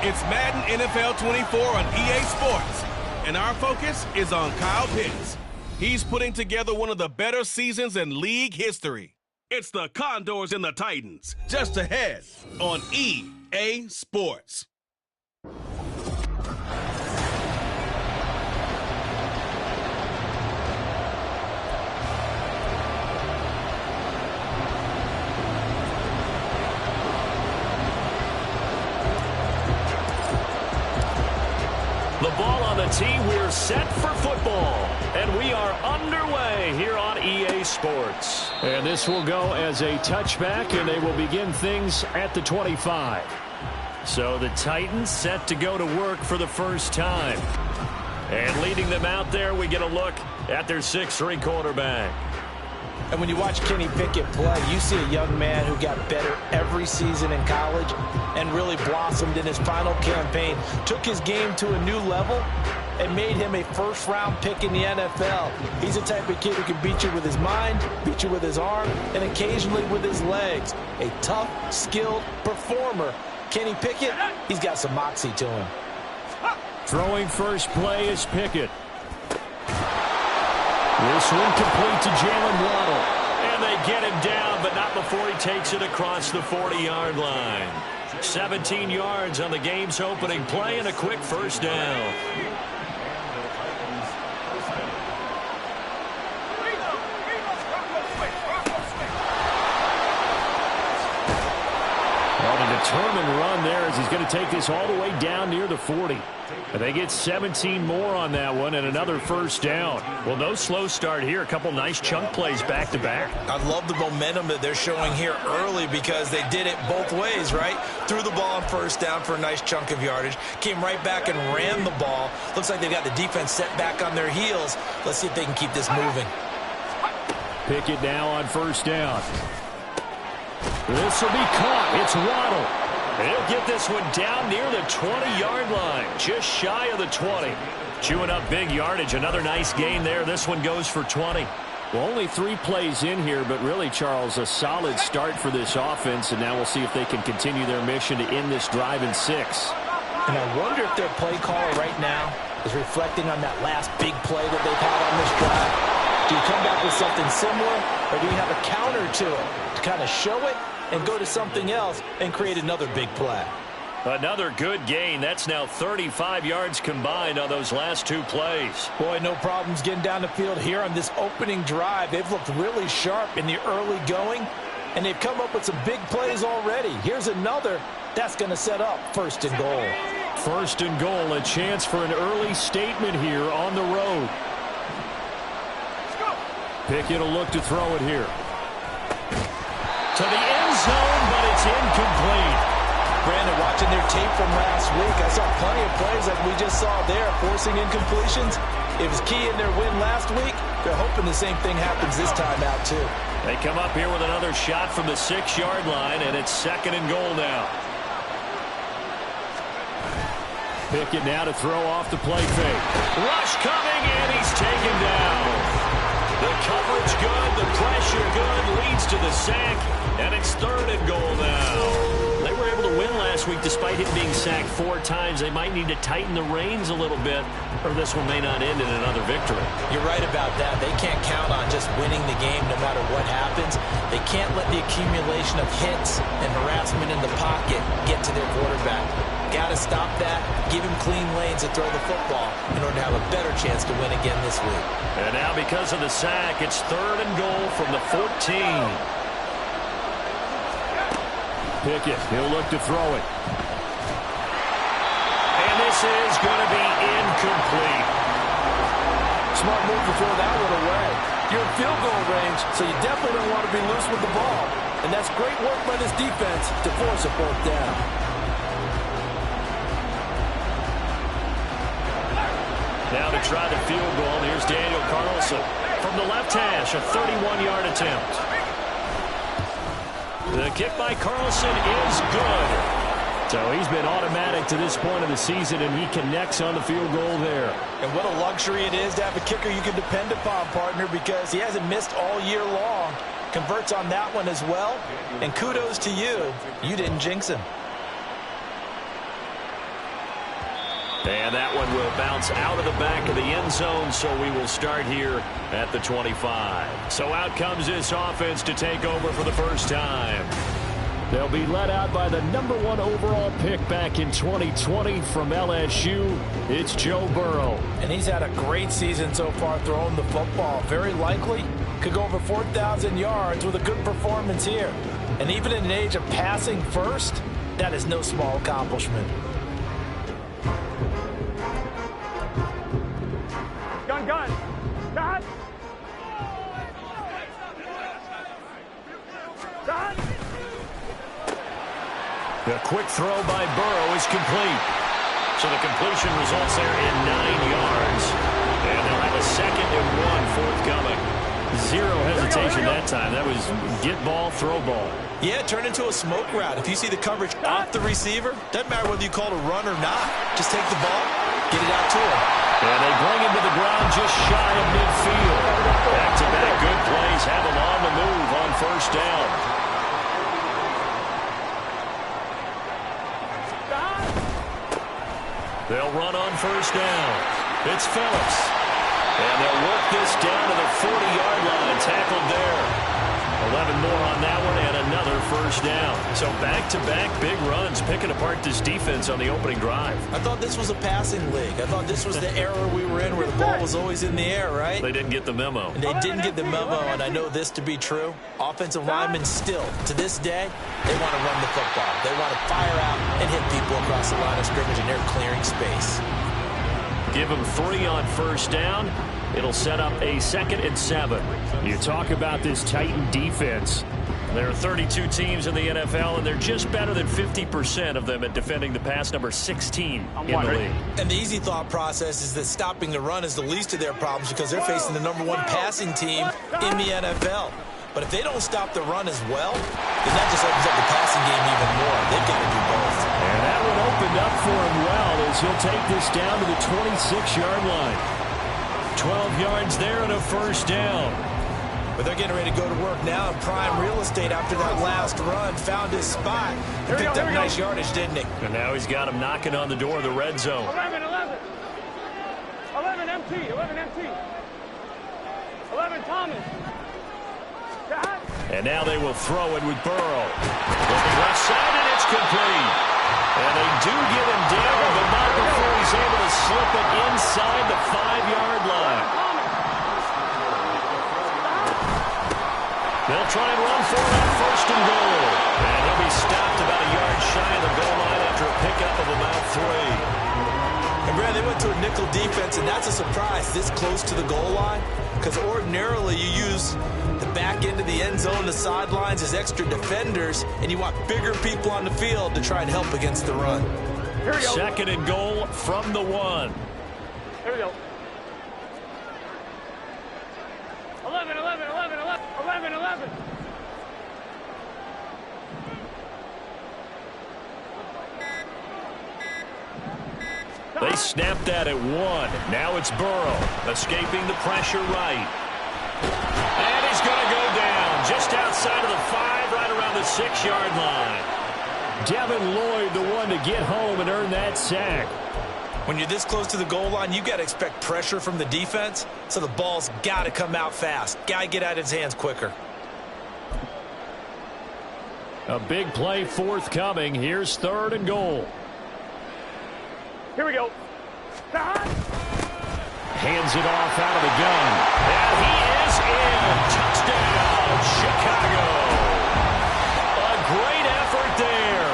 It's Madden NFL 24 on EA Sports, and our focus is on Kyle Pitts. He's putting together one of the better seasons in league history. It's the Condors and the Titans, just ahead on EA Sports. The ball on the tee, we're set for football. And we are underway here on EA Sports. And this will go as a touchback, and they will begin things at the 25. So the Titans set to go to work for the first time. And leading them out there, we get a look at their 6'3" quarterback. And when you watch Kenny Pickett play, you see a young man who got better every season in college and really blossomed in his final campaign, took his game to a new level, and made him a first-round pick in the NFL. He's the type of kid who can beat you with his mind, beat you with his arm, and occasionally with his legs. A tough, skilled performer. Kenny Pickett, he's got some moxie to him. Throwing first play is Pickett. This one complete to Jalen Waddle. And they get him down, but not before he takes it across the 40-yard line. 17 yards on the game's opening play and a quick first down. Determined run there as he's going to take this all the way down near the 40. And they get 17 more on that one and another first down. Well, no slow start here. A couple nice chunk plays back-to-back. I love the momentum that they're showing here early because they did it both ways, right? Threw the ball on first down for a nice chunk of yardage. Came right back and ran the ball. Looks like they've got the defense set back on their heels. Let's see if they can keep this moving. Pickett now on first down. This will be caught. It's Waddle. He'll get this one down near the 20-yard line, just shy of the 20. Chewing up big yardage. Another nice gain there. This one goes for 20. Well, only 3 plays in here, but really, Charles, a solid start for this offense, and now we'll see if they can continue their mission to end this drive in 6. And I wonder if their play caller right now is reflecting on that last big play that they've had on this drive. Do you come back with something similar, or do you have a counter to it to kind of show it and go to something else and create another big play? Another good gain. That's now 35 yards combined on those last 2 plays. Boy, no problems getting down the field here on this opening drive. They've looked really sharp in the early going, and they've come up with some big plays already. Here's another. That's going to set up first and goal. First and goal, a chance for an early statement here on the road. Pickett will look to throw it here. To the end zone, but it's incomplete. Brandon, watching their tape from last week, I saw plenty of plays like we just saw there, forcing incompletions. It was key in their win last week. They're hoping the same thing happens this time out, too. They come up here with another shot from the 6-yard line, and it's second and goal now. Pickett now to throw off the play fake. Rush coming, and he's taken down. The coverage good, the pressure good, leads to the sack, and it's third and goal now. They were able to win last week despite him being sacked 4 times. They might need to tighten the reins a little bit, or this one may not end in another victory. You're right about that. They can't count on just winning the game no matter what happens. They can't let the accumulation of hits and harassment in the pocket get to their quarterback. Got to stop that, give him clean lanes to throw the football in order to have a better chance to win again this week. And now because of the sack, it's third and goal from the 14. Pickett, he'll look to throw it. And this is going to be incomplete. Smart move to throw that one away. You're in field goal range, so you definitely don't want to be loose with the ball. And that's great work by this defense to force a fourth down. Now to try the field goal, here's Daniel Carlson. From the left hash, a 31-yard attempt. The kick by Carlson is good. So he's been automatic to this point of the season, and he connects on the field goal there. And what a luxury it is to have a kicker you can depend upon, partner, because he hasn't missed all year long. Converts on that one as well. And kudos to you. You didn't jinx him. And that one will bounce out of the back of the end zone, so we will start here at the 25. So out comes this offense to take over for the first time. They'll be led out by the #1 overall pick back in 2020 from LSU. It's Joe Burrow. And he's had a great season so far throwing the football. Very likely could go over 4,000 yards with a good performance here. And even in an age of passing first, that is no small accomplishment. Gun. Dot. The quick throw by Burrow is complete. So the completion results there in 9 yards. And they'll have a 2nd and 1 forthcoming. Zero hesitation that time. That was get ball, throw ball. Yeah, it turned into a smoke route. If you see the coverage off the receiver, doesn't matter whether you call it a run or not. Just take the ball, get it out to him. And they bring him to the ground just shy of midfield. Back-to-back good plays have him on the move on first down. They'll run on first down. It's Phillips. And they'll work this down to the 40-yard line. Tackled there. 11 more on that one and another first down. So back-to-back big runs, picking apart this defense on the opening drive. I thought this was a passing league. I thought this was the era we were in where the ball was always in the air, right? They didn't get the memo. And they didn't get the memo, and I know this to be true. Offensive linemen still, to this day, they want to run the football. They want to fire out and hit people across the line of scrimmage, and they're clearing space. Give them 3 on first down. It'll set up a 2nd and 7. You talk about this Titan defense. There are 32 teams in the NFL, and they're just better than 50% of them at defending the pass, number 16 in the league. And the easy thought process is that stopping the run is the least of their problems because they're facing the #1 passing team in the NFL. But if they don't stop the run as well, then that just opens up the passing game even more. They've got to do both. And that one opened up for him well as he'll take this down to the 26-yard line. 12 yards there and a first down. But they're getting ready to go to work now in prime real estate after that last run. Found his spot. He picked up nice yardage, didn't he? And now he's got him knocking on the door of the red zone. 11 empty. 11 Thomas. And now they will throw it with Burrow. Looking left side, and it's complete. And they do get him down, but not before he's able to slip it inside the 5-yard line. They'll try and run for it on 1st and goal. And he'll be stopped about a yard shy of the goal line after a pickup of about 3. And Brad, they went to a nickel defense, and that's a surprise this close to the goal line. Because ordinarily you use the back end of the end zone, the sidelines as extra defenders, and you want bigger people on the field to try and help against the run. Here we go. 2nd and goal from the 1. Here we go. 11. 11. They snapped that at 1. Now it's Burrow, escaping the pressure right. And he's going to go down just outside of the 5, right around the 6-yard line. Devin Lloyd, the one to get home and earn that sack. When you're this close to the goal line, you got to expect pressure from the defense, so the ball's got to come out fast. Got to get out of his hands quicker. A big play forthcoming. Here's 3rd and goal. Here we go. Hands it off out of the gun. And he is in. Touchdown, Chicago. A great effort there.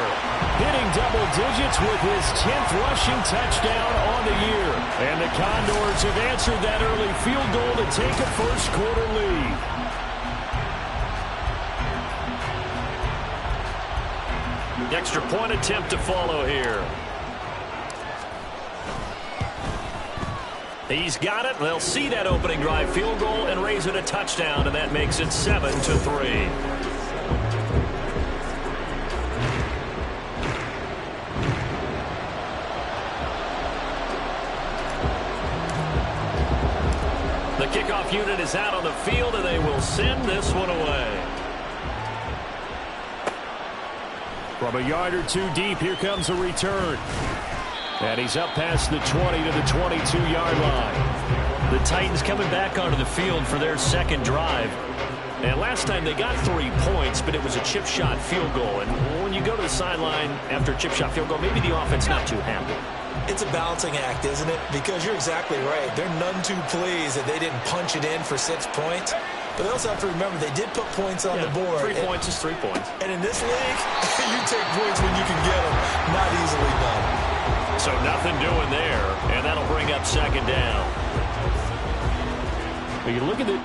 Hitting double digits with his 10th rushing touchdown on the year. And the Condors have answered that early field goal to take a first-quarter lead. Extra point attempt to follow here. He's got it. They'll see that opening drive field goal and raise it a touchdown, and that makes it 7-3. The kickoff unit is out on the field, and they will send this one away. From a yard or two deep, here comes a return. And he's up past the 20 to the 22-yard line. The Titans coming back onto the field for their second drive. And last time they got 3 points, but it was a chip shot field goal. And when you go to the sideline after a chip shot field goal, maybe the offense not too happy. It's a balancing act, isn't it? Because you're exactly right. They're none too pleased that they didn't punch it in for 6 points. But they also have to remember they did put points on the board. 3 points is 3 points. And in this league, you take points when you can get them. Not easily done. So nothing doing there, and that'll bring up second down. But you look at it.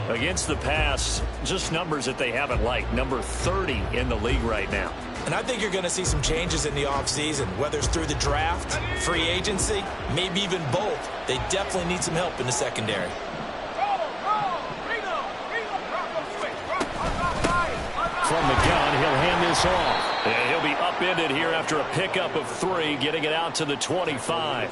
Against the pass, just numbers that they haven't liked. Number 30 in the league right now. And I think you're going to see some changes in the offseason, whether it's through the draft, free agency, maybe even both. They definitely need some help in the secondary. From the gun, he'll hand this off. And he'll be upended here after a pickup of 3, getting it out to the 25.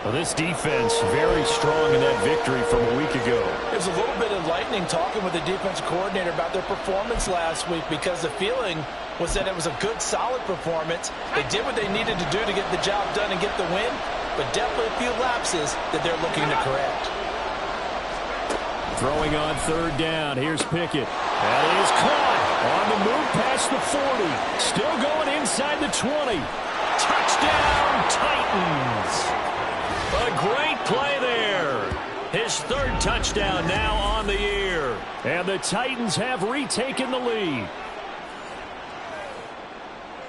Well, this defense very strong in that victory from a week ago. It was a little bit enlightening talking with the defensive coordinator about their performance last week, because the feeling was that it was a good, solid performance. They did what they needed to do to get the job done and get the win, but definitely a few lapses that they're looking to correct. Throwing on third down. Here's Pickett. That is caught on the move past the 40. Still going inside the 20. Touchdown, Titans. A great play there. His third touchdown now on the year. And the Titans have retaken the lead.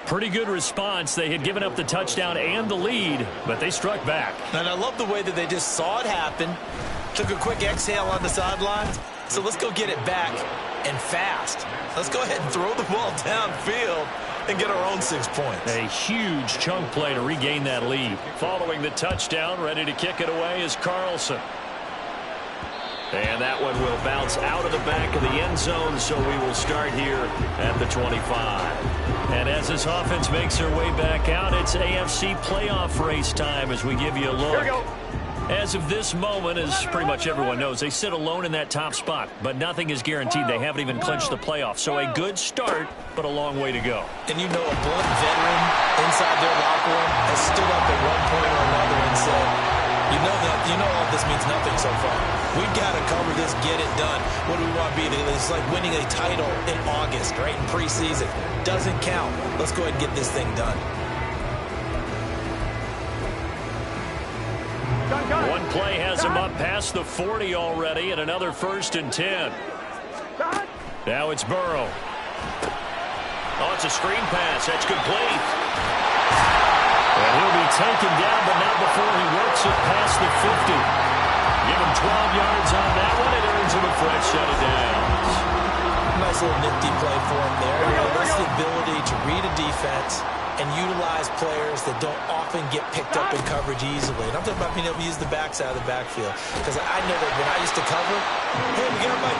Pretty good response. They had given up the touchdown and the lead, but they struck back. And I love the way that they just saw it happen, took a quick exhale on the sidelines. So let's go get it back, and fast. Let's go ahead and throw the ball downfield and get our own 6 points. A huge chunk play to regain that lead. Following the touchdown, ready to kick it away is Carlson. And that one will bounce out of the back of the end zone, so we will start here at the 25. And as this offense makes their way back out, it's AFC playoff race time as we give you a look. Here we go. As of this moment, as pretty much everyone knows, they sit alone in that top spot, but nothing is guaranteed. They haven't even clinched the playoffs, so a good start, but a long way to go. And you know, a blunt veteran inside their locker room has stood up at one point or another and said, you know all this means nothing so far. We've got to cover this, get it done. What do we want to be? It's like winning a title in August, right, in preseason. Doesn't count. Let's go ahead and get this thing done. One play has him up past the 40 already, and another 1st and 10. Now it's Burrow. Oh, it's a screen pass. That's complete. And he'll be taken down, but not before he works it past the 50. Give him 12 yards on that one. It earns him a fresh set of downs. Nice little nifty play for him there. That's the ability to read a defense and utilize players that don't often get picked up in coverage easily. And I'm talking about being able to use the backside of the backfield. Because I know that when I used to cover, hey, we got my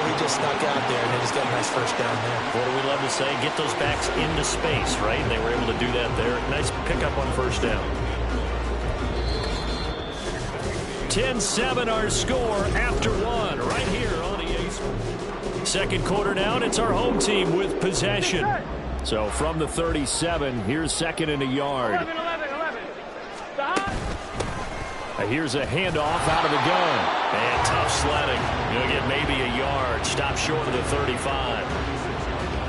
he just snuck out there, and they just got a nice first down there. What do we love to say? Get those backs into space, right? And they were able to do that there. Nice pickup on first down. 10-7 our score after one right here on EA Sports. Second quarter now, and it's our home team with possession. So from the 37, here's second and a yard. 11. Here's a handoff out of the gun. And tough sledding. You'll get maybe a yard. Stop short of the 35.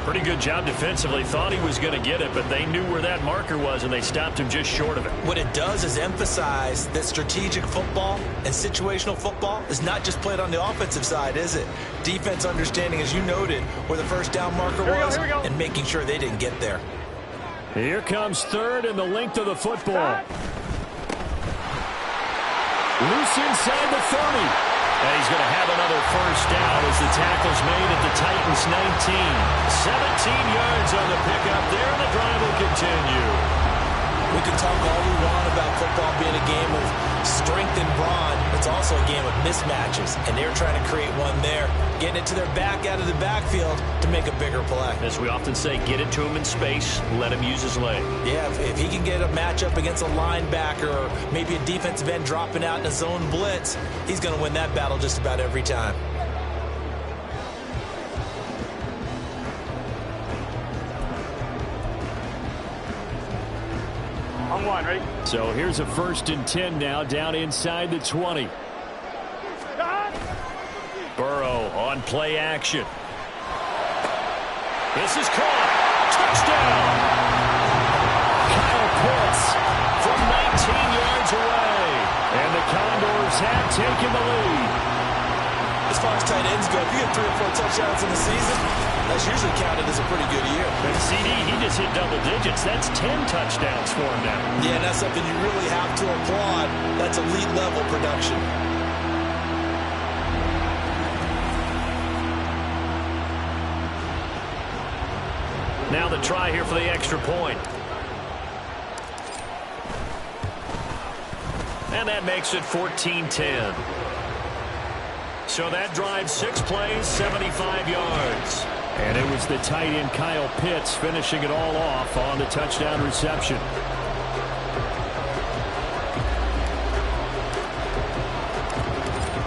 Pretty good job defensively. Thought he was going to get it, but they knew where that marker was, and they stopped him just short of it. What it does is emphasize that strategic football and situational football is not just played on the offensive side, is it? Defense understanding, as you noted, where the first down marker was and making sure they didn't get there. Here comes third and the length of the football. Loose inside the 30. And he's going to have another first down as the tackle's made at the Titans' 19. 17 yards on the pickup there, and the drive will continue. We can talk all we want about football being a game of strength and brawn. It's also a game of mismatches, and they're trying to create one there, getting it to their back out of the backfield to make a bigger play. As we often say, get it to him in space, let him use his leg. Yeah, if he can get a matchup against a linebacker or maybe a defensive end dropping out in a zone blitz, he's going to win that battle just about every time. On one, ready? So here's a 1st and 10 now, down inside the 20. Burrow on play action. This is caught. Touchdown. Kyle Pitts from 19 yards away. And the Condors have taken the lead. As far as tight ends go, if you get 3 or 4 touchdowns in the season, that's usually counted as a pretty good year. And CD, he just hit double digits. That's 10 touchdowns for him now. Yeah, and that's something you really have to applaud. That's elite level production. Now the try here for the extra point. And that makes it 14-10. So that drives 6 plays, 75 yards. And it was the tight end Kyle Pitts finishing it all off on the touchdown reception.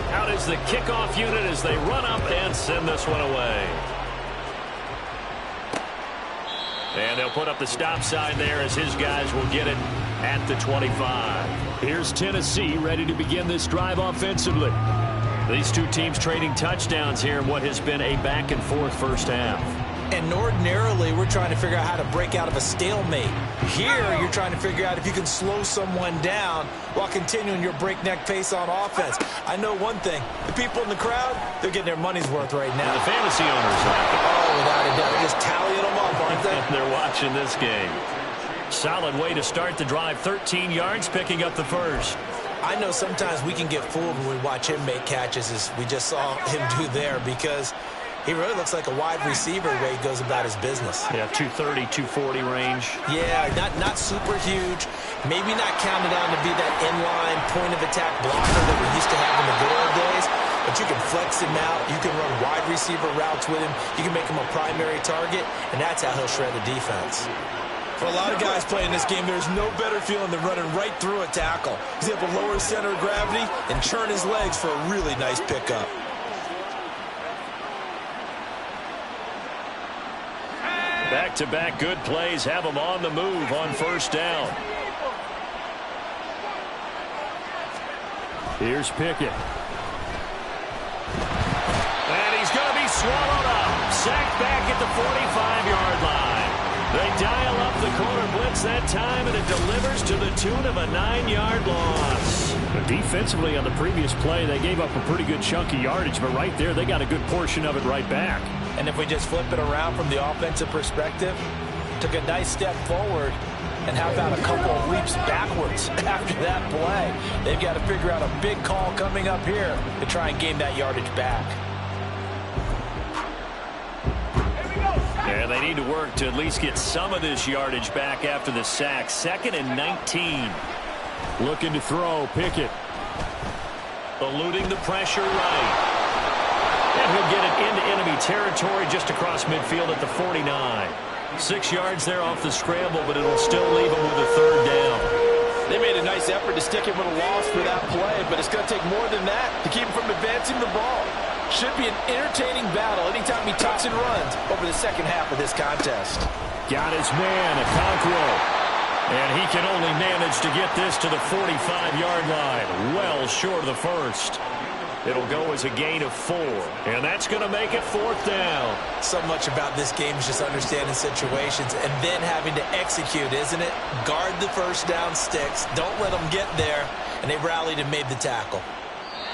Out is the kickoff unit as they run up and send this one away. And they'll put up the stop sign there as his guys will get it at the 25. Here's Tennessee ready to begin this drive offensively. These two teams trading touchdowns here in what has been a back-and-forth first half. And ordinarily, we're trying to figure out how to break out of a stalemate. Here, you're trying to figure out if you can slow someone down while continuing your breakneck pace on offense. I know one thing. The people in the crowd, they're getting their money's worth right now. And the fantasy owners like it. Oh, without a doubt. They're just tallying them up, aren't they? And they're watching this game. Solid way to start the drive. 13 yards, picking up the first. I know sometimes we can get fooled when we watch him make catches, as we just saw him do there, because he really looks like a wide receiver the way he goes about his business. Yeah, 230, 240 range. Yeah, not super huge. Maybe not counted on to be that inline point-of-attack blocker that we used to have in the good old days, but you can flex him out. You can run wide receiver routes with him. You can make him a primary target, and that's how he'll shred the defense. For a lot of guys playing this game, there's no better feeling than running right through a tackle. He's able to lower his center of gravity and churn his legs for a really nice pickup. Back-to-back good plays have him on the move on first down. Here's Pickett. And he's going to be swallowed up. Sacked back at the 45-yard line. They dial up the corner blitz that time, and it delivers to the tune of a 9-yard loss. Defensively on the previous play, they gave up a pretty good chunk of yardage, but right there, they got a good portion of it right back. And if we just flip it around from the offensive perspective, took a nice step forward, And how about a couple of leaps backwards after that play? They've got to figure out a big call coming up here to try and gain that yardage back. And they need to work to at least get some of this yardage back after the sack. 2nd and 19. Looking to throw, Pickett. Eluding the pressure right. And he'll get it into enemy territory just across midfield at the 49. 6 yards there off the scramble, but it'll still leave him with a 3rd down. They made a nice effort to stick him with a loss for that play, but it's going to take more than that to keep him from advancing the ball. Should be an entertaining battle anytime he tucks and runs over the second half of this contest. Got his man, a Condor. And he can only manage to get this to the 45-yard line. Well short of the first. It'll go as a gain of 4. And that's going to make it 4th down. So much about this game is just understanding situations and then having to execute, isn't it? Guard the first down sticks. Don't let them get there. And they rallied and made the tackle.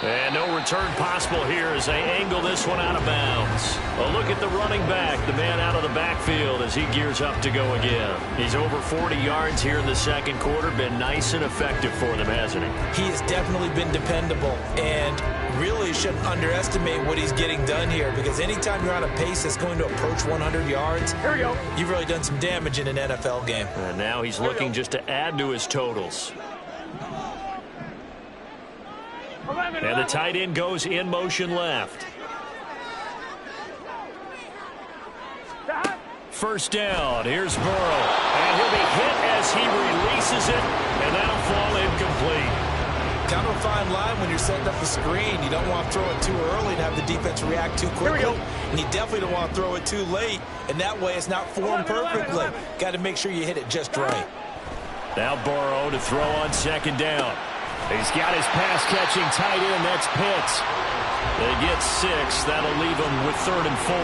And no return possible here as they angle this one out of bounds. A look at the running back, the man out of the backfield as he gears up to go again. He's over 40 yards here in the second quarter. Been nice and effective for them, hasn't he? He has definitely been dependable and really shouldn't underestimate what he's getting done here, because anytime you're on a pace that's going to approach 100 yards, Here we go. you've really done some damage in an NFL game. And now he's looking just to add to his totals. 11, And the tight end goes in motion left. First down. Here's Burrow. And he'll be hit as he releases it, and that'll fall incomplete. Kind of a fine line when you're setting up a screen. You don't want to throw it too early and have the defense react too quickly. And you definitely don't want to throw it too late, and that way it's not formed perfectly. Got to make sure you hit it just right. Now Burrow to throw on 2nd down. He's got his pass-catching tight end. That's Pitts. They get 6. That'll leave them with 3rd and 4.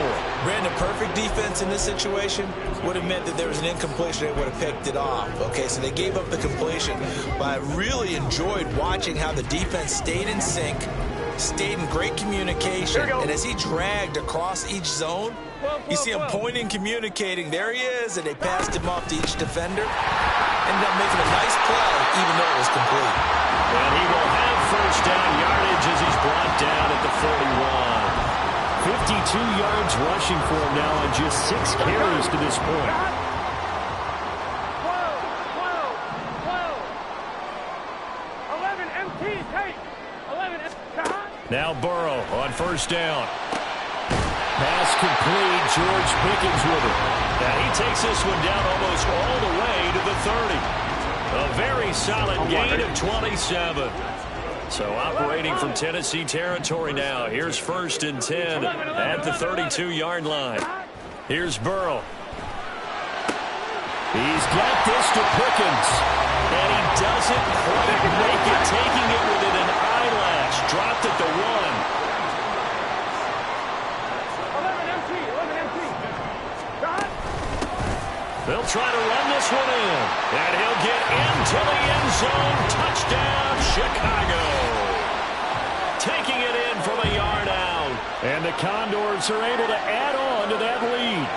Brandon, perfect defense in this situation would have meant that there was an incompletion. They would have picked it off. Okay, so they gave up the completion. But I really enjoyed watching how the defense stayed in sync, stayed in great communication, and as he dragged across each zone, you see him pointing, communicating. There he is, and they passed him off to each defender. Ended up making a nice play, even though it was complete. And he will have first down yardage as he's brought down at the 41. 52 yards rushing for him now on just 6 carries to this point. 11 MT, take. 11 Now Burrow on first down. Pass complete. George Pickens with it. And he takes this one down almost all the way to the 30. A very solid gain of 27. So operating from Tennessee territory now. Here's 1st and 10 at the 32-yard line. Here's Burrow. He's got this to Pickens. And he doesn't quite make it, taking it within an eyelash. Dropped at the 1. 11 MT, 11 MT. They'll try to run this one in. And he'll get into the end zone. Touchdown, Chicago. Taking it in from a yard out. And the Condors are able to add on to that lead.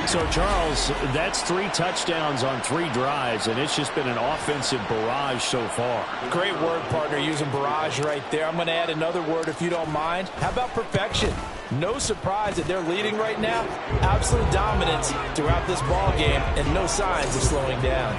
So, Charles, that's 3 touchdowns on 3 drives, and it's just been an offensive barrage so far. Great word, partner, using barrage right there. I'm going to add another word if you don't mind. How about perfection? No surprise that they're leading right now. Absolute dominance throughout this ball game, and no signs of slowing down.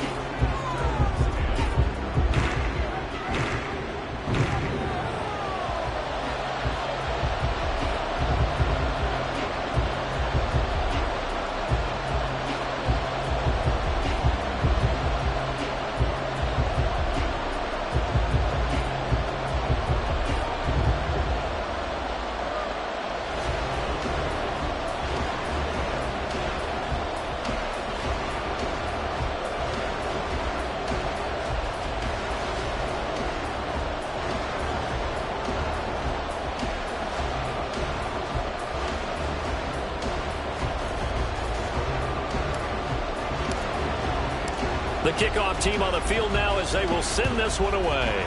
The kickoff team on the field now as they will send this one away.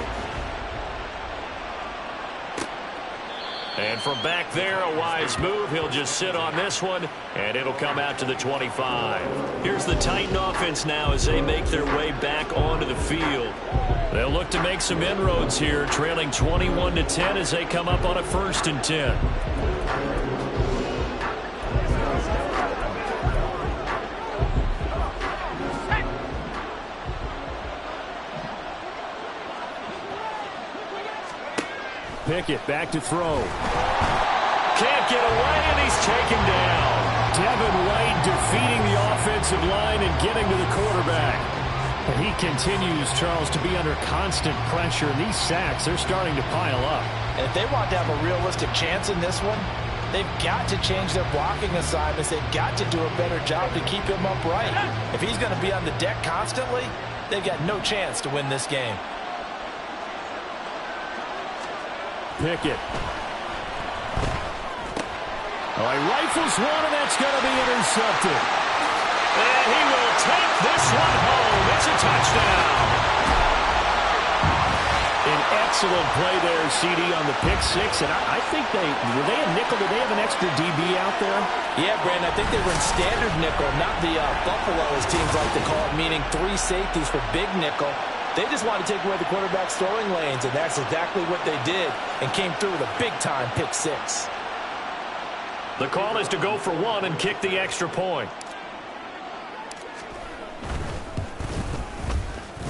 And from back there, a wise move. He'll just sit on this one, and it'll come out to the 25. Here's the Titan offense now as they make their way back onto the field. They'll look to make some inroads here, trailing 21-10 as they come up on a 1st and 10. Pickett back to throw. Can't get away, and he's taken down. Devin White defeating the offensive line and getting to the quarterback. And he continues, Charles, to be under constant pressure. And these sacks, they're starting to pile up. And if they want to have a realistic chance in this one, they've got to change their blocking assignments. They've got to do a better job to keep him upright. If he's going to be on the deck constantly, they've got no chance to win this game. Pickett. Oh, he rifles one, and that's going to be intercepted. And he will take this one home. It's a touchdown. An excellent play there, CD, on the pick six. And I think were they a nickel? Did they have an extra DB out there? Yeah, Brandon, I think they were in standard nickel, not the Buffalo, as teams like to call it, meaning 3 safeties for big nickel. They just want to take away the quarterback's throwing lanes, and that's exactly what they did and came through with a big-time pick six. The call is to go for 1 and kick the extra point.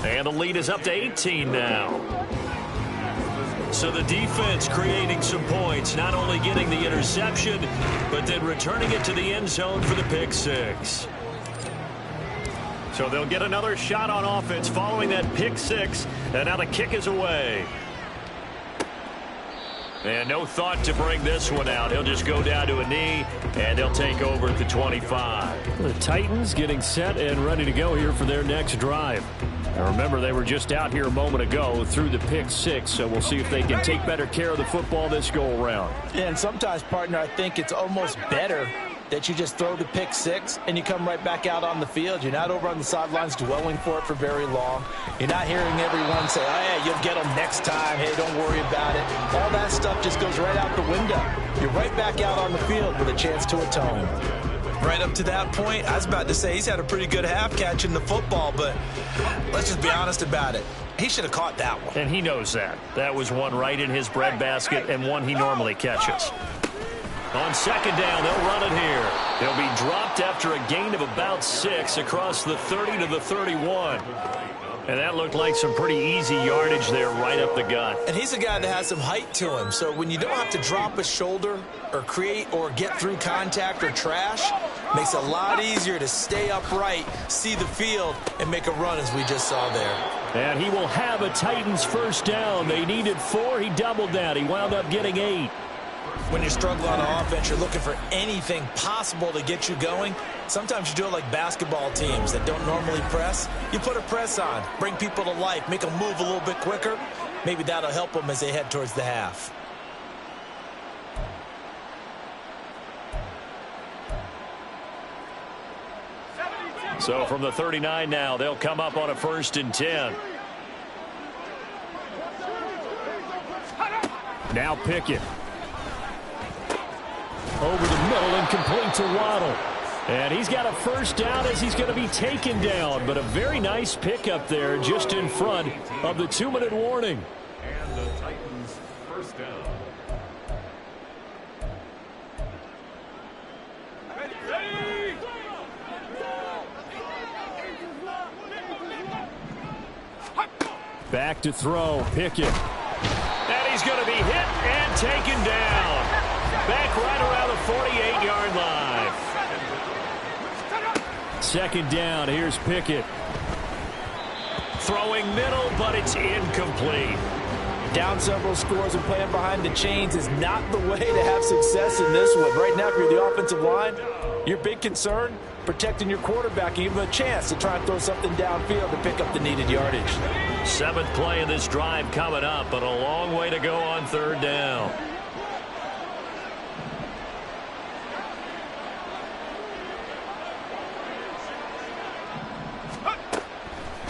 And the lead is up to 18 now. So the defense creating some points, not only getting the interception, but then returning it to the end zone for the pick six. So they'll get another shot on offense following that pick six, and now the kick is away. And no thought to bring this one out. He'll just go down to a knee, and they'll take over at the 25. The Titans getting set and ready to go here for their next drive. Now remember, they were just out here a moment ago through the pick six, so we'll see if they can take better care of the football this go-around. And sometimes, partner, I think it's almost better that you just throw the pick six and you come right back out on the field. You're not over on the sidelines dwelling for it for very long. You're not hearing everyone say, oh, yeah, you'll get them next time. Hey, don't worry about it. All that stuff just goes right out the window. You're right back out on the field with a chance to atone. Right up to that point, I was about to say he's had a pretty good half catching the football, but let's just be honest about it. He should have caught that one. And he knows that. That was one right in his breadbasket and one he normally catches. On second down, they'll run it here. He'll be dropped after a gain of about 6 across the 30 to the 31. And that looked like some pretty easy yardage there right up the gut. And he's a guy that has some height to him, so when you don't have to drop a shoulder or create or get through contact or trash, makes it a lot easier to stay upright, see the field, and make a run as we just saw there. And he will have a Titans first down. They needed 4. He doubled that. He wound up getting 8. When you're struggling on offense, you're looking for anything possible to get you going. Sometimes you do it like basketball teams that don't normally press. You put a press on, bring people to life, make them move a little bit quicker. Maybe that'll help them as they head towards the half. So from the 39 now, they'll come up on a 1st and 10. Now Pickett. Over the middle and complete to Waddle. And he's got a first down as he's going to be taken down. But a very nice pickup there just in front of the 2-minute warning. And the Titans first down. Back to throw. Pickett. And he's going to be hit and taken down. Back right around the 48-yard line. Second down. Here's Pickett. Throwing middle, but it's incomplete. Down several scores and playing behind the chains is not the way to have success in this one. Right now, if you're the offensive line, your big concern, protecting your quarterback and give him a chance to try and throw something downfield to pick up the needed yardage. 7th play of this drive coming up, but a long way to go on 3rd down.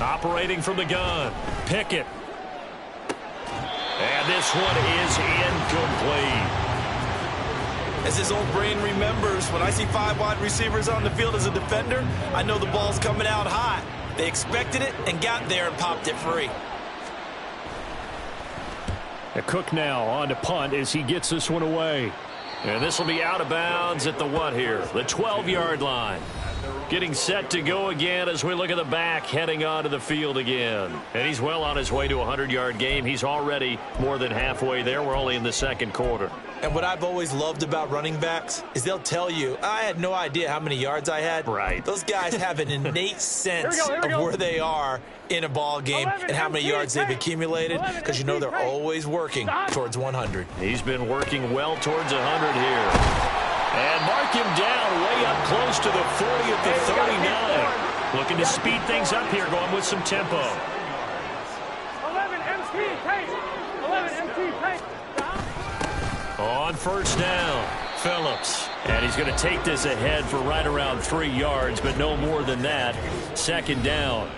Operating from the gun, Pickett. And this one is incomplete. As his old brain remembers, when I see 5 wide receivers on the field as a defender, I know the ball's coming out hot. They expected it and got there and popped it free. A Cook now on to punt as he gets this one away. And this will be out of bounds at the what here? The 12-yard line. Getting set to go again as we look at the back heading onto the field again. And he's well on his way to a 100-yard game. He's already more than halfway there. We're only in the second quarter. And what I've always loved about running backs is they'll tell you, I had no idea how many yards I had. Right. Those guys have an innate sense of where they are in a ball game and how many yards they've accumulated, because you know they're always working towards 100. He's been working well towards 100 here. And mark him down way up close to the 40 at the 39. Looking to speed things up here, going with some tempo. 11 MT, take. 11 MT, take. On first down, Phillips. And he's going to take this ahead for right around 3 yards, but no more than that. Second down.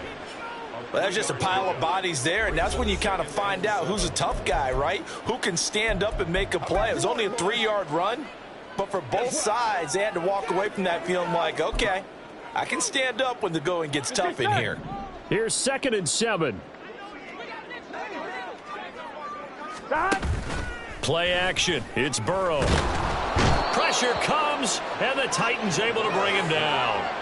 Well, that's just a pile of bodies there, and that's when you kind of find out who's a tough guy, right? Who can stand up and make a play. It was only a 3-yard run, but for both sides, they had to walk away from that feeling like, okay, I can stand up when the going gets tough in here. Here's 2nd and 7. Play action. It's Burrow. Pressure comes, and the Titans able to bring him down.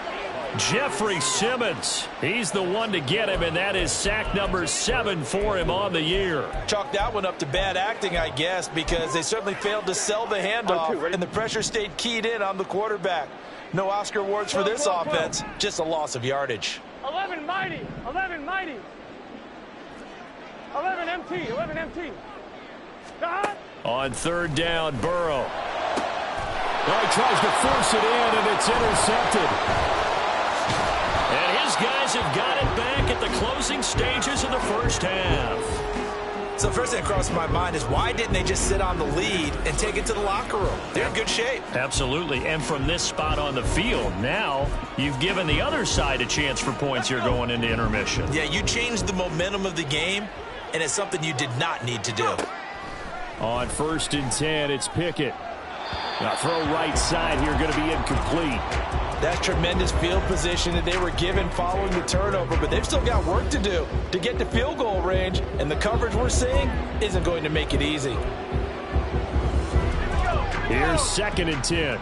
Jeffrey Simmons. He's the one to get him, and that is sack number 7 for him on the year. Chalk that one up to bad acting, I guess, because they certainly failed to sell the handoff, and the pressure stayed keyed in on the quarterback. No Oscar awards for this offense, just a loss of yardage. 11 mighty, 11 mighty. 11 MT, 11 MT. On third down, Burrow. Well, he tries to force it in, and it's intercepted. And his guys have got it back at the closing stages of the first half. So first thing that crossed my mind is, why didn't they just sit on the lead and take it to the locker room? They're in good shape. Absolutely, and from this spot on the field, now you've given the other side a chance for points here going into intermission. Yeah, you changed the momentum of the game, and it's something you did not need to do. On 1st and 10, it's Pickett. Now throw right side here, going to be incomplete. That's tremendous field position that they were given following the turnover, but they've still got work to do to get to field goal range, and the coverage we're seeing isn't going to make it easy. Here's 2nd and 10.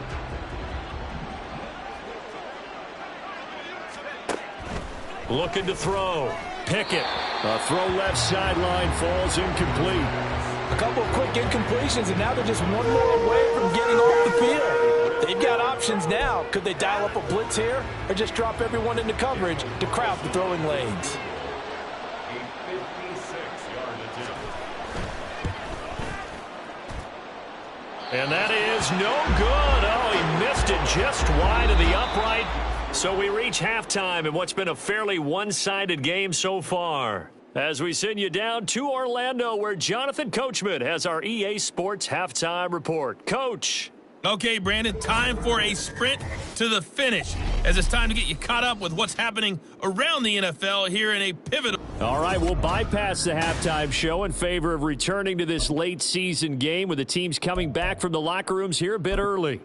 Looking to throw. Pickett. A throw left sideline falls incomplete. A couple of quick incompletions, and now they're just one more away from getting off the field. They've got options now. Could they dial up a blitz here or just drop everyone into coverage to crowd the throwing lanes? A 56-yard attempt. And that is no good. Oh, he missed it just wide of the upright. So we reach halftime in what's been a fairly one-sided game so far. As we send you down to Orlando, where Jonathan Coachman has our EA Sports Halftime Report. Coach. Okay, Brandon, time for a sprint to the finish, as it's time to get you caught up with what's happening around the NFL here in a pivotal. All right, we'll bypass the halftime show in favor of returning to this late season game with the teams coming back from the locker rooms here a bit early.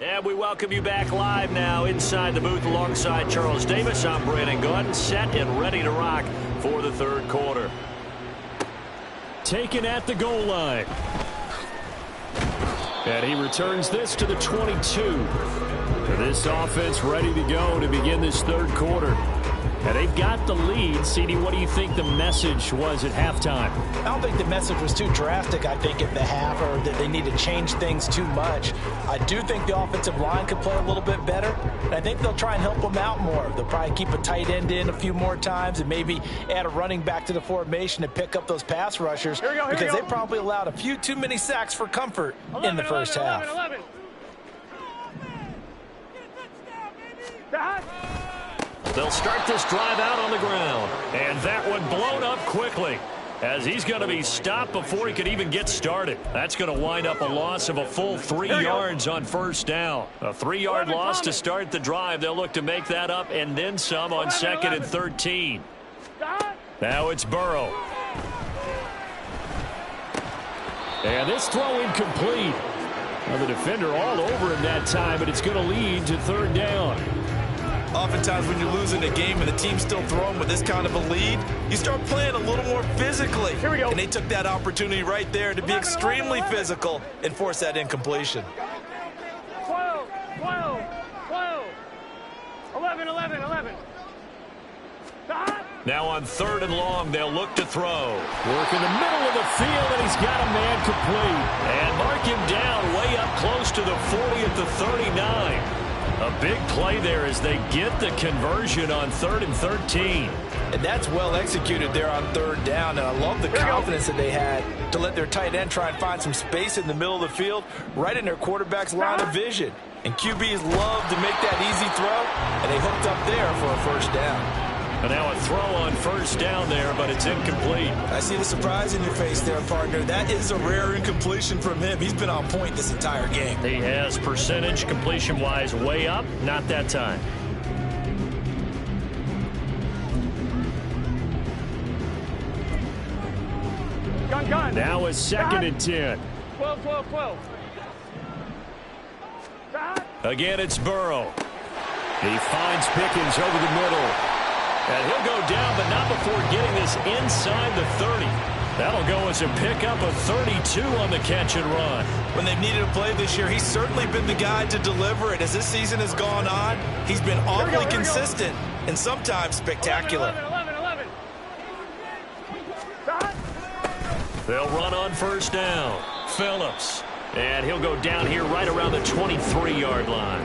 And we welcome you back live now inside the booth alongside Charles Davis. I'm Brandon Gaudin, set and ready to rock for the third quarter. Taken at the goal line. And he returns this to the 22. This offense ready to go to begin this third quarter. And they've got the lead. CD, what do you think the message was at halftime? I don't think the message was too drastic, I think, at the half, or that they need to change things too much. I do think the offensive line could play a little bit better, and I think they'll try and help them out more. They'll probably keep a tight end in a few more times and maybe add a running back to the formation to pick up those pass rushers, because they probably allowed a few too many sacks for comfort in the first half. 11. They'll start this drive out on the ground. And that one blown up quickly, as he's going to be stopped before he could even get started. That's going to wind up a loss of a full 3 yards on first down. A 3-yard loss to start the drive. They'll look to make that up and then some on 2nd and 13. Now it's Burrow. And this throw incomplete. Well, the defender all over him that time, but it's going to lead to third down. Oftentimes when you're losing a game and the team's still throwing with this kind of a lead, you start playing a little more physically. Here we go. And they took that opportunity right there to be extremely physical and force that incompletion. 12. 11. Now on 3rd and long, they'll look to throw. Work in the middle of the field, and he's got a man complete. And mark him down way up close to the 40 at the 39. A big play there as they get the conversion on 3rd and 13. And that's well executed there on 3rd down. And I love the confidence that they had to let their tight end try and find some space in the middle of the field, right in their quarterback's line of vision. And QBs love to make that easy throw, and they hooked up there for a first down. And now a throw on 1st down there, but it's incomplete. I see the surprise in your face there, partner. That is a rare incompletion from him. He's been on point this entire game. He has percentage completion-wise way up. Not that time. Gun. Now a 2nd and 10. 12. Again, it's Burrow. He finds Pickens over the middle. And he'll go down, but not before getting this inside the 30. That'll go as a pickup of 32 on the catch and run. When they've needed a play this year, he's certainly been the guy to deliver it. As this season has gone on, he's been awfully consistent and sometimes spectacular. 11. They'll run on 1st down. Phillips. And he'll go down here right around the 23-yard line.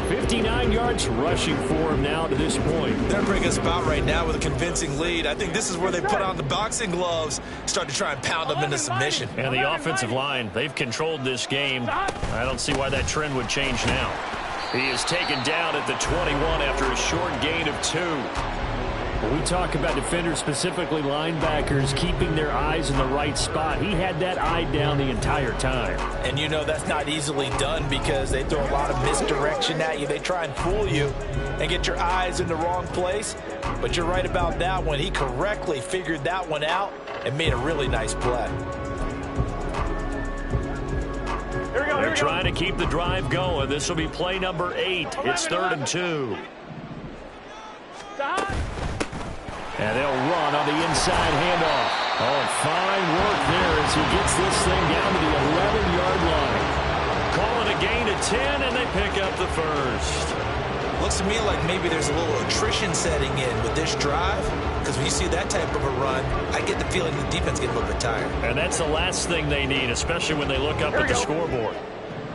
59 yards rushing for him now to this point. They're bringing a spot right now with a convincing lead. I think this is where they put on the boxing gloves, start to try and pound them into submission. And the offensive line, they've controlled this game. I don't see why that trend would change now. He is taken down at the 21 after a short gain of 2. When we talk about defenders, specifically linebackers, keeping their eyes in the right spot, he had that eye down the entire time. And you know that's not easily done because they throw a lot of misdirection at you. They try and fool you and get your eyes in the wrong place. But you're right about that one. He correctly figured that one out and made a really nice play. They're trying to keep the drive going. This will be play number 8. It's 3rd and 2. And they'll run on the inside handoff. Oh, fine work there as he gets this thing down to the 11-yard line. Call it a gain of 10, and they pick up the first. Looks to me like maybe there's a little attrition setting in with this drive, because when you see that type of a run, I get the feeling the defense gets a little bit tired. And that's the last thing they need, especially when they look up at the scoreboard.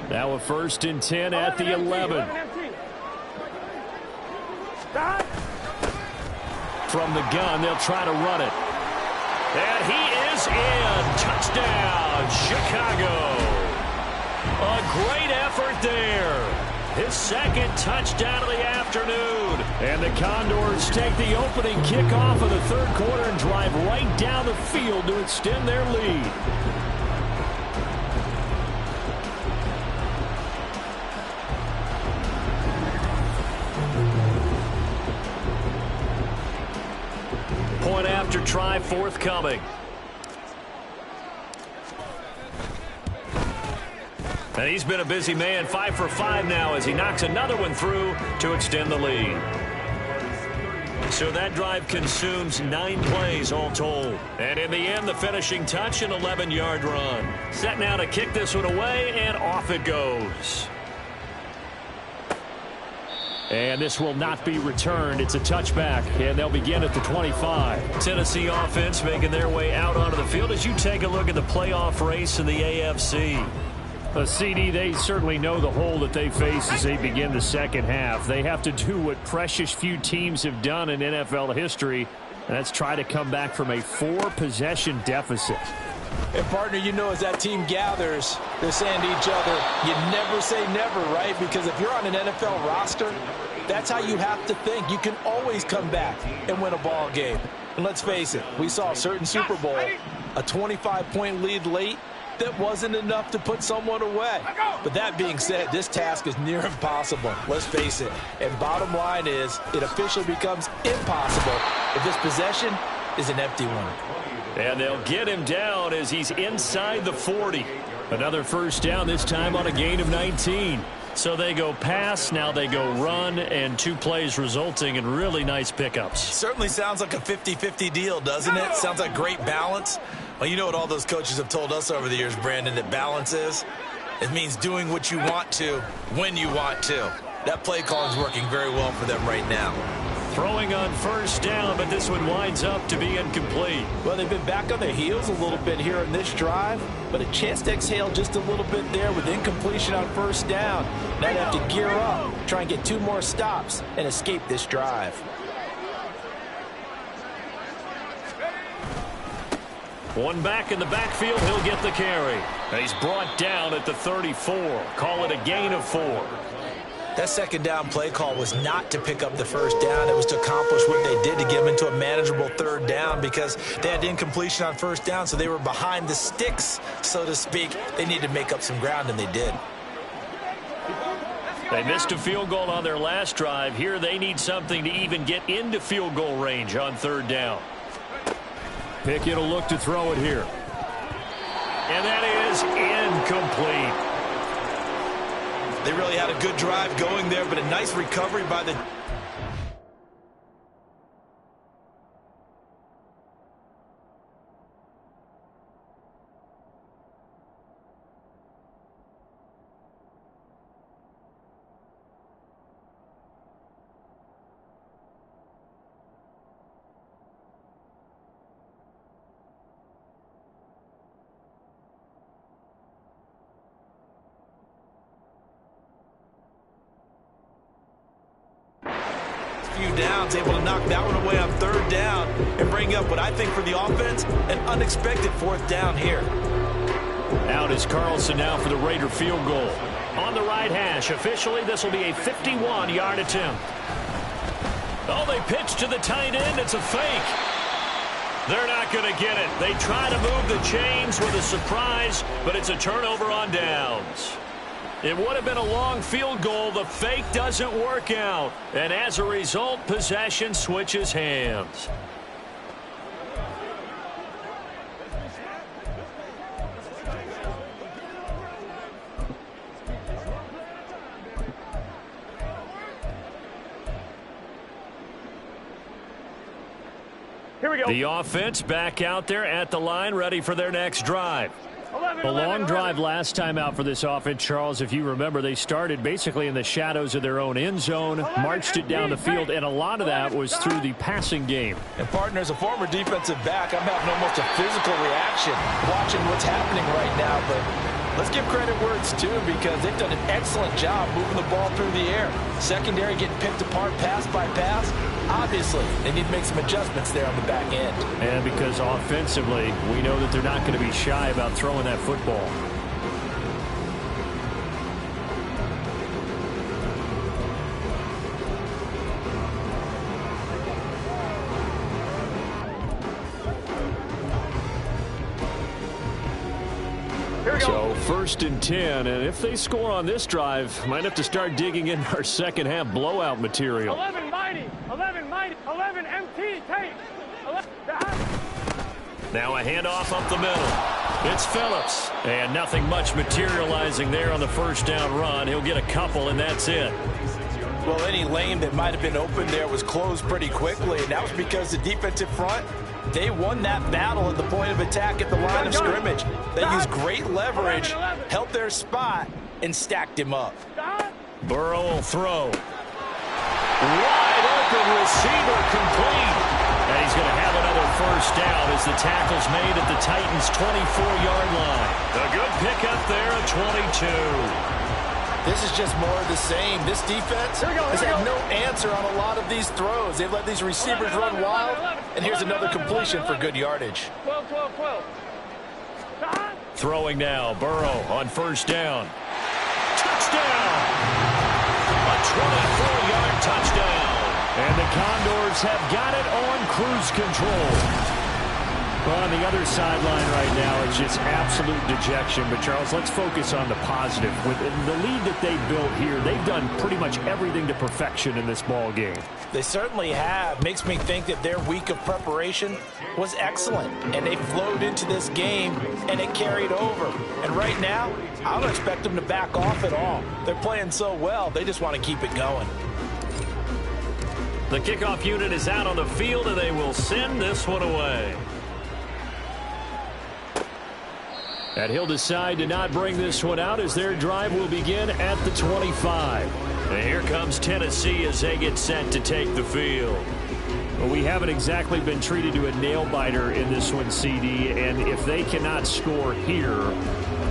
Now a 1st and 10 at the 11. From the gun, they'll try to run it. And he is in. Touchdown, Chicago. A great effort there. His 2nd touchdown of the afternoon. And the Condors take the opening kickoff of the third quarter and drive right down the field to extend their lead. Point after try forthcoming. And he's been a busy man, 5 for 5 now as he knocks another one through to extend the lead. So that drive consumes 9 plays all told. And in the end, the finishing touch, an 11-yard run. Set now to kick this one away, and off it goes. And this will not be returned. It's a touchback, and they'll begin at the 25. Tennessee offense making their way out onto the field as you take a look at the playoff race in the AFC. CD, they certainly know the hole that they face as they begin the second half. They have to do what precious few teams have done in NFL history, and that's try to come back from a 4-possession deficit. And, partner, you know as that team gathers, they're saying to each other, you never say never, right? Because if you're on an NFL roster, that's how you have to think. You can always come back and win a ball game. And let's face it, we saw a certain Super Bowl, a 25-point lead late, that wasn't enough to put someone away. But that being said, this task is near impossible. Let's face it. And bottom line is, it officially becomes impossible if this possession is an empty one. And they'll get him down as he's inside the 40. Another first down, this time on a gain of 19. So they go pass, now they go run, and 2 plays resulting in really nice pickups. Certainly sounds like a 50-50 deal, doesn't it? Sounds like great balance. Well, you know what all those coaches have told us over the years, Brandon, that balance is? It means doing what you want to when you want to. That play calling is working very well for them right now. Throwing on first down, but this one winds up to be incomplete. Well, they've been back on their heels a little bit here in this drive, but a chance to exhale just a little bit there with incompletion on first down. Now they have to gear up, try and get 2 more stops, and escape this drive. One back in the backfield, he'll get the carry. And he's brought down at the 34. Call it a gain of 4. That second down play call was not to pick up the first down. It was to accomplish what they did to get them into a manageable third down because they had incompletion on first down, so they were behind the sticks, so to speak. They needed to make up some ground, and they did. They missed a field goal on their last drive. Here they need something to even get into field goal range on third down. Pickett will look to throw it here. And that is incomplete. They really had a good drive going there, but a nice recovery by the... few downs, able to knock that one away on third down and bring up what I think for the offense, an unexpected 4th down here. Out is Carlson now for the Raider field goal. On the right hash, officially this will be a 51-yard attempt. Oh, they pitch to the tight end. It's a fake. They're not going to get it. They try to move the chains with a surprise, but it's a turnover on downs. It would have been a long field goal. The fake doesn't work out. And as a result, possession switches hands. Here we go. The offense back out there at the line, ready for their next drive. A long drive last time out for this offense, Charles. If you remember, they started basically in the shadows of their own end zone, marched it down the field, and a lot of that was through the passing game. And, partner, as a former defensive back, I'm having almost a physical reaction watching what's happening right now. But let's give credit where it's due because they've done an excellent job moving the ball through the air. Secondary getting picked apart pass by pass. Obviously, they need to make some adjustments there on the back end. And because offensively, we know that they're not going to be shy about throwing that football. So 1st and 10, and if they score on this drive, might have to start digging in our second half blowout material. 11 mighty, 11 mighty, 11 MT, take. 11, Now a handoff up the middle. It's Phillips. And nothing much materializing there on the first down run. He'll get a couple, and that's it. Well, any lane that might have been open there was closed pretty quickly, and that was because the defensive front, they won that battle at the point of attack at the line of scrimmage. They used great leverage, held their spot, and stacked him up. Burrow will throw. Wide open receiver complete. And he's going to have another first down as the tackle's made at the Titans' 24-yard line. A good pickup there at 22. This is just more of the same. This defense has had no answer on a lot of these throws. They've let these receivers run wild, and here's another completion for good yardage. 12. Throwing now, Burrow on first down. Touchdown! A 24-yard touchdown. And the Condors have got it on cruise control. Well, on the other sideline right now, it's just absolute dejection. But, Charles, let's focus on the positive. With the lead that they've built here, they've done pretty much everything to perfection in this ball game. They certainly have. Makes me think that their week of preparation was excellent. And they flowed into this game, and it carried over. And right now, I don't expect them to back off at all. They're playing so well, they just want to keep it going. The kickoff unit is out on the field, and they will send this one away. And he'll decide to not bring this one out as their drive will begin at the 25. And here comes Tennessee as they get set to take the field. Well, we haven't exactly been treated to a nail-biter in this one, CD, and if they cannot score here,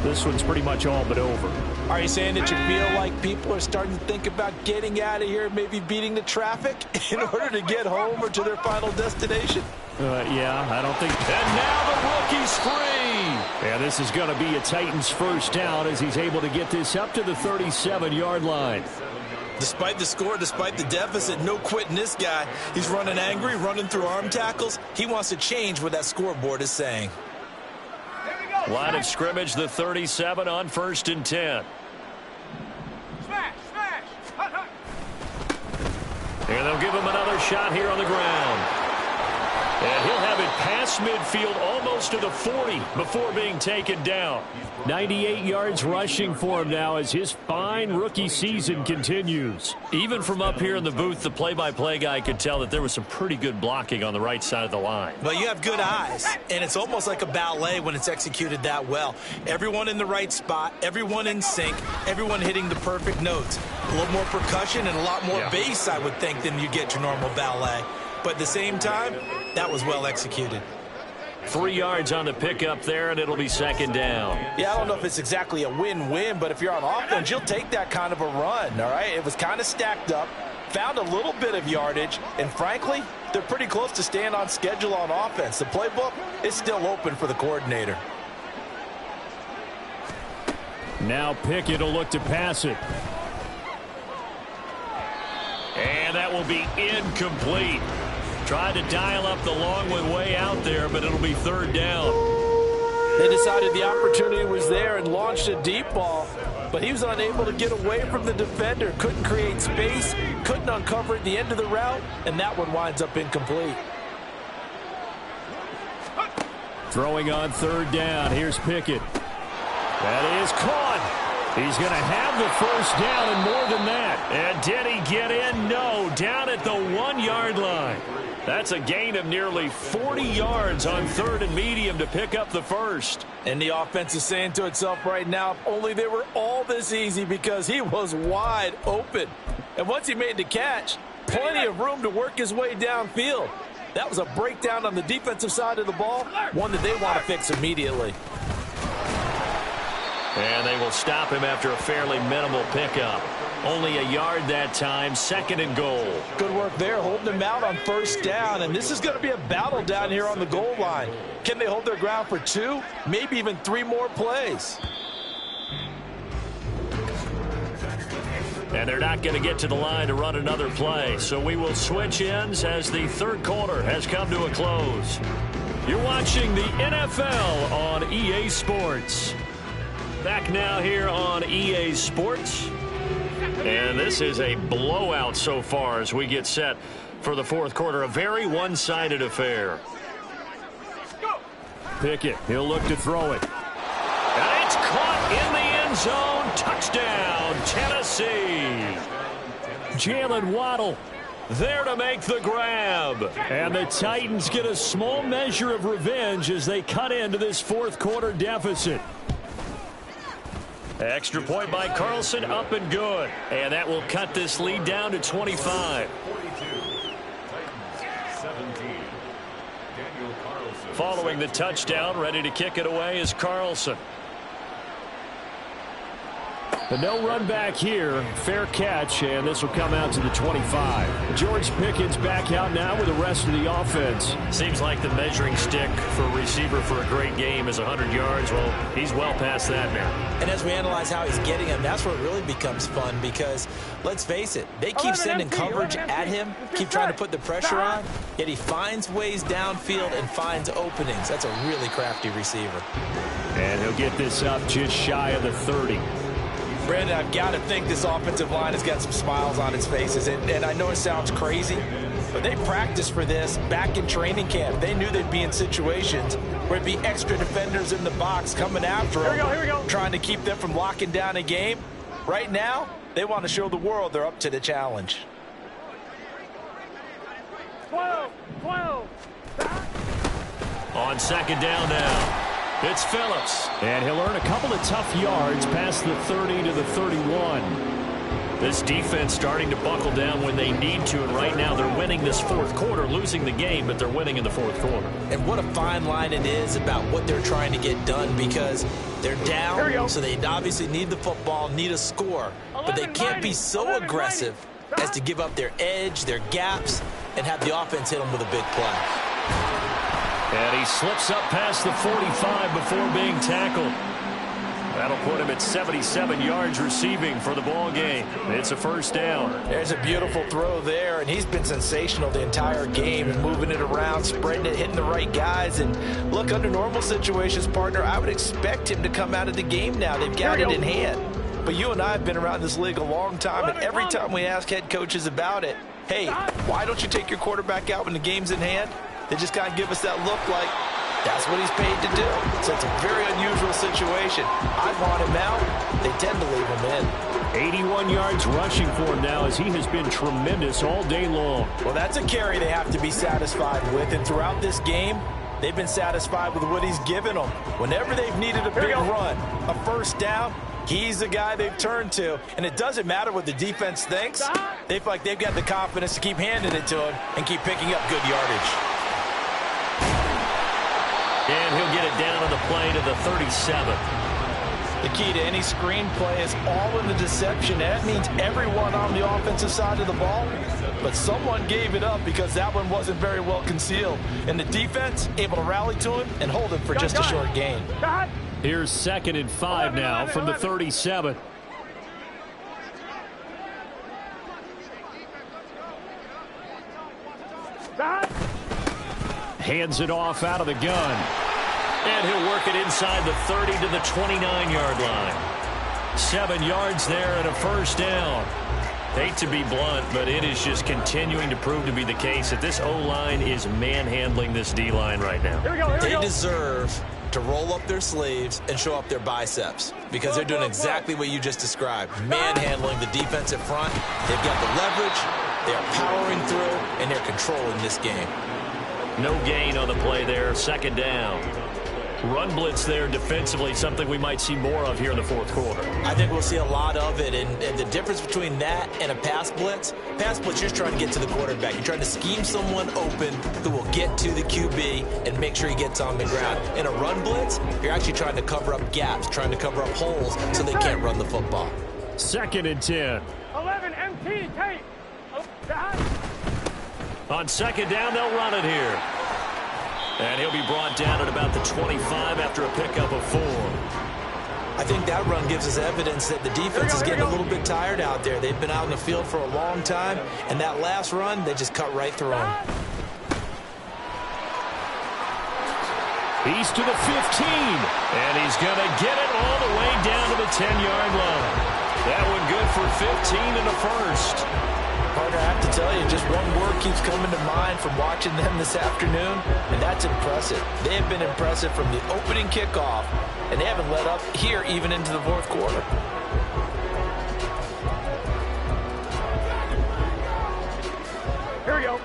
this one's pretty much all but over. Are you saying that you feel like people are starting to think about getting out of here, maybe beating the traffic in order to get home or to their final destination? Yeah, I don't think. And now the rookie's free. And this is going to be a Titans first down as he's able to get this up to the 37-yard line. Despite the score, despite the deficit, no quitting this guy. He's running angry, running through arm tackles. He wants to change what that scoreboard is saying. Line of scrimmage, the 37 on 1st and 10. Smash! And they'll give him another shot here on the ground. And he'll have it past midfield almost to the 40 before being taken down. 98 yards rushing for him now as his fine rookie season continues. Even from up here in the booth, the play-by-play guy could tell that there was some pretty good blocking on the right side of the line. But you have good eyes, and it's almost like a ballet when it's executed that well. Everyone in the right spot, everyone in sync, everyone hitting the perfect notes. A little more percussion and a lot more bass, I would think, than you get your normal ballet. But at the same time, that was well executed. 3 yards on the pickup there, and it'll be second down. Yeah, I don't know if it's exactly a win-win, but if you're on offense, you'll take that kind of a run, all right? It was kind of stacked up, found a little bit of yardage, and frankly, they're pretty close to staying on schedule on offense. The playbook is still open for the coordinator. Now Pickett will look to pass it. And that will be incomplete. Tried to dial up the long one way out there, but it'll be third down. They decided the opportunity was there and launched a deep ball, but he was unable to get away from the defender. Couldn't create space, couldn't uncover at the end of the route, and that one winds up incomplete. Throwing on third down. Here's Pickett. That is caught. He's going to have the first down and more than that. And did he get in? No. Down at the 1-yard line. That's a gain of nearly 40 yards on third and medium to pick up the first. And the offense is saying to itself right now, if only they were all this easy, because he was wide open. And once he made the catch, plenty of room to work his way downfield. That was a breakdown on the defensive side of the ball, one that they want to fix immediately. And they will stop him after a fairly minimal pickup. Only a yard that time, second and goal. Good work there, holding him out on first down. And this is going to be a battle down here on the goal line. Can they hold their ground for 2, maybe even 3 more plays? And they're not going to get to the line to run another play. So we will switch ends as the third quarter has come to a close. You're watching the NFL on EA Sports. Back now here on EA Sports. And this is a blowout so far as we get set for the fourth quarter. A very one-sided affair. Pickett. He'll look to throw it. And it's caught in the end zone. Touchdown, Tennessee. Jalen Waddle there to make the grab. And the Titans get a small measure of revenge as they cut into this fourth quarter deficit. Extra point by Carlson, up and good. And that will cut this lead down to 25. Following the touchdown, ready to kick it away is Carlson. The no run back here, fair catch, and this will come out to the 25. George Pickens back out now with the rest of the offense. Seems like the measuring stick for a receiver for a great game is 100 yards. Well, he's well past that now. And as we analyze how he's getting them, that's where it really becomes fun because, let's face it, they keep sending coverage at him, keep trying to put the pressure on, yet he finds ways downfield and finds openings. That's a really crafty receiver. And he'll get this up just shy of the 30. Brandon, I've got to think this offensive line has got some smiles on its faces. And I know it sounds crazy, but they practiced for this back in training camp. They knew they'd be in situations where it'd be extra defenders in the box coming after them, trying to keep them from locking down a game. Right now, they want to show the world they're up to the challenge. 12. On second down now. It's Phillips. And he'll earn a couple of tough yards past the 30 to the 31. This defense starting to buckle down when they need to, and right now they're winning this fourth quarter, losing the game, but they're winning in the fourth quarter. And what a fine line it is about what they're trying to get done because they're down, so they obviously need the football, need a score, but they can't be so aggressive as to give up their edge, their gaps, and have the offense hit them with a big play. And he slips up past the 45 before being tackled. That'll put him at 77 yards receiving for the ball game. It's a first down. There's a beautiful throw there, and he's been sensational the entire game, moving it around, spreading it, hitting the right guys. And look, under normal situations, partner, I would expect him to come out of the game now. They've got it in hand. But you and I have been around this league a long time, and every time we ask head coaches about it, hey, why don't you take your quarterback out when the game's in hand? They just kind of give us that look like that's what he's paid to do. So it's a very unusual situation. I want him out. They tend to leave him in. 81 yards rushing for him now as he has been tremendous all day long. Well, that's a carry they have to be satisfied with. And throughout this game, they've been satisfied with what he's given them. Whenever they've needed a big run, a first down, he's the guy they've turned to. And it doesn't matter what the defense thinks. They feel like they've got the confidence to keep handing it to him and keep picking up good yardage. And he'll get it down on the play to the 37. The key to any screen play is all in the deception. That means everyone on the offensive side of the ball, but someone gave it up because that one wasn't very well concealed. And the defense able to rally to him and hold him for just a short gain. Here's 2nd and 5 now from the 37. Hands it off out of the gun. And he'll work it inside the 30 to the 29-yard line. 7 yards there and a first down. Hate to be blunt, but it is just continuing to prove to be the case that this O-line is manhandling this D-line right now. They deserve to roll up their sleeves and show up their biceps because they're doing exactly what you just described. Manhandling the defensive front. They've got the leverage. They're powering through, and they're controlling this game. No gain on the play there. 2nd down. Run blitz there defensively, something we might see more of here in the fourth quarter. I think we'll see a lot of it, and the difference between that and a pass blitz, you're trying to get to the quarterback. You're trying to scheme someone open who will get to the QB and make sure he gets on the ground. In a run blitz, you're actually trying to cover up gaps, trying to cover up holes so they can't run the football. 2nd and 10. 11 MT tape. On 2nd down, they'll run it here. And he'll be brought down at about the 25 after a pickup of 4. I think that run gives us evidence that the defense is getting a little bit tired out there. They've been out in the field for a long time, and that last run, they just cut right through them. He's to the 15. And he's going to get it all the way down to the 10-yard line. That one good for 15 in the first. Partner, I have to tell you, just one word keeps coming to mind from watching them this afternoon, and that's impressive. They have been impressive from the opening kickoff, and they haven't let up here even into the fourth quarter. Here we go.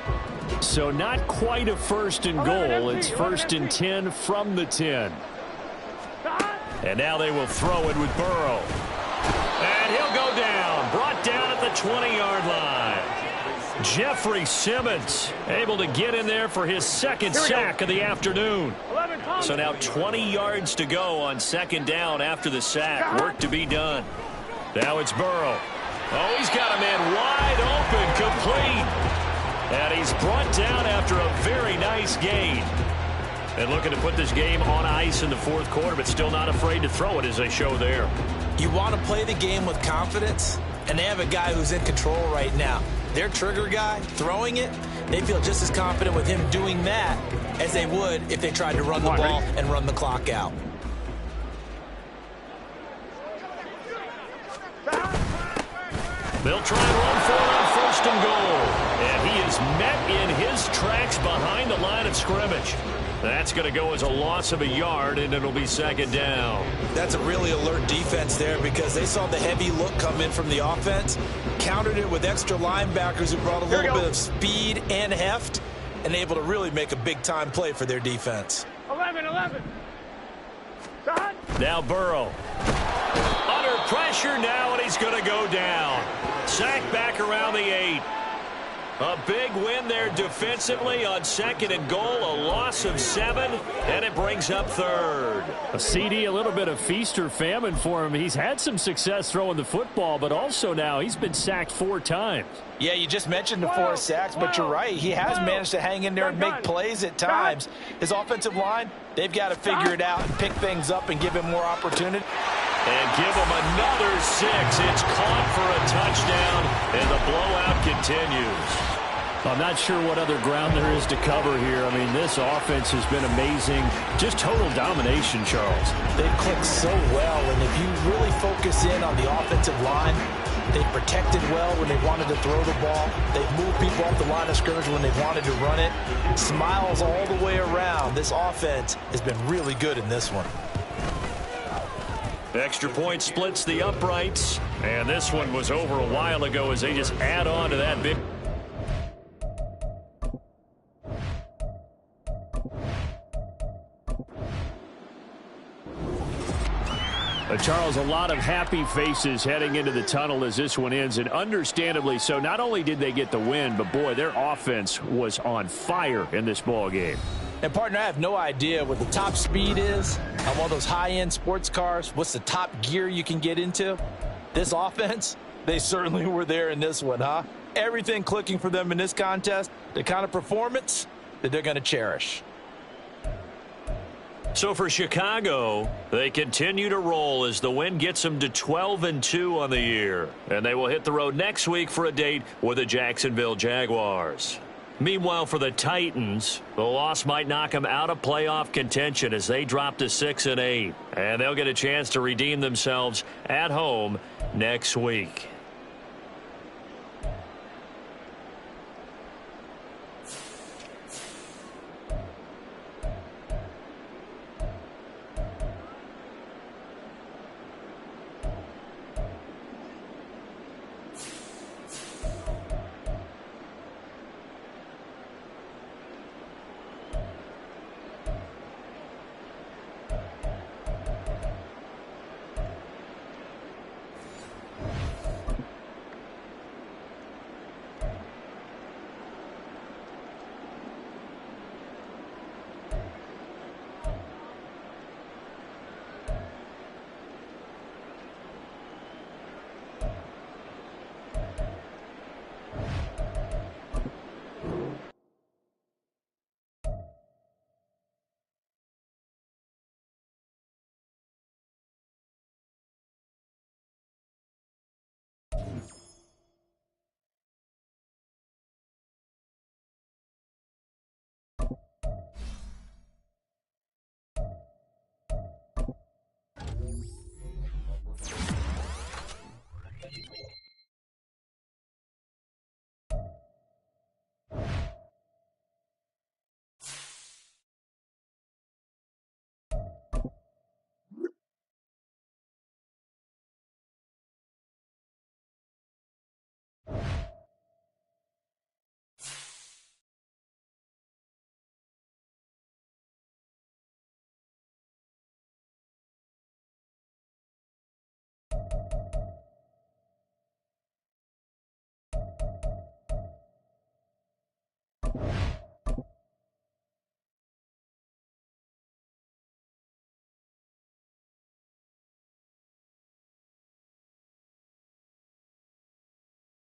So not quite a first and goal. It's first and 10 from the 10. And now they will throw it with Burrow. And he'll go down. Brought down at the 20-yard line. Jeffrey Simmons able to get in there for his second sack of the afternoon. So now 20 yards to go on second down after the sack. Work to be done. Now it's Burrow. Oh, he's got a man wide open, complete. And he's brought down after a very nice gain. And looking to put this game on ice in the fourth quarter, but still not afraid to throw it as they show there. You want to play the game with confidence, and they have a guy who's in control right now. Their trigger guy, throwing it, they feel just as confident with him doing that as they would if they tried to run the ball and run the clock out. They'll try and run for it on first and goal. And he is met in his tracks behind the line of scrimmage. That's going to go as a loss of a yard, and it'll be second down. That's a really alert defense there because they saw the heavy look come in from the offense, countered it with extra linebackers who brought a little bit of speed and heft, and able to really make a big-time play for their defense. 11. Now Burrow. Under pressure now, and he's going to go down. Sack back around the 8. A big win there defensively on second and goal, a loss of 7, and it brings up third. A CD, a little bit of feast or famine for him. He's had some success throwing the football, but also now he's been sacked 4 times. Yeah, you just mentioned the 4 sacks, but you're right. He has managed to hang in there and make plays at times. His offensive line, they've got to figure it out and pick things up and give him more opportunity. And give him another 6. It's caught for a touchdown, and the blowout continues. I'm not sure what other ground there is to cover here. I mean, this offense has been amazing. Just total domination, Charles. They've clicked so well, and if you really focus in on the offensive line, they've protected well when they wanted to throw the ball. They've moved people off the line of scrimmage when they wanted to run it. Smiles all the way around. This offense has been really good in this one. Extra point splits the uprights, and this one was over a while ago as they just add on to that big. Charles, a lot of happy faces heading into the tunnel as this one ends, and understandably so. Not only did they get the win, but boy, their offense was on fire in this ball game. And partner, I have no idea what the top speed is on one of those high-end sports cars. What's the top gear you can get into? This offense, they certainly were there in this one, huh? Everything clicking for them in this contest, the kind of performance that they're going to cherish. So for Chicago, they continue to roll as the win gets them to 12-2 on the year. And they will hit the road next week for a date with the Jacksonville Jaguars. Meanwhile, for the Titans, the loss might knock them out of playoff contention as they drop to 6-8. And they'll get a chance to redeem themselves at home next week.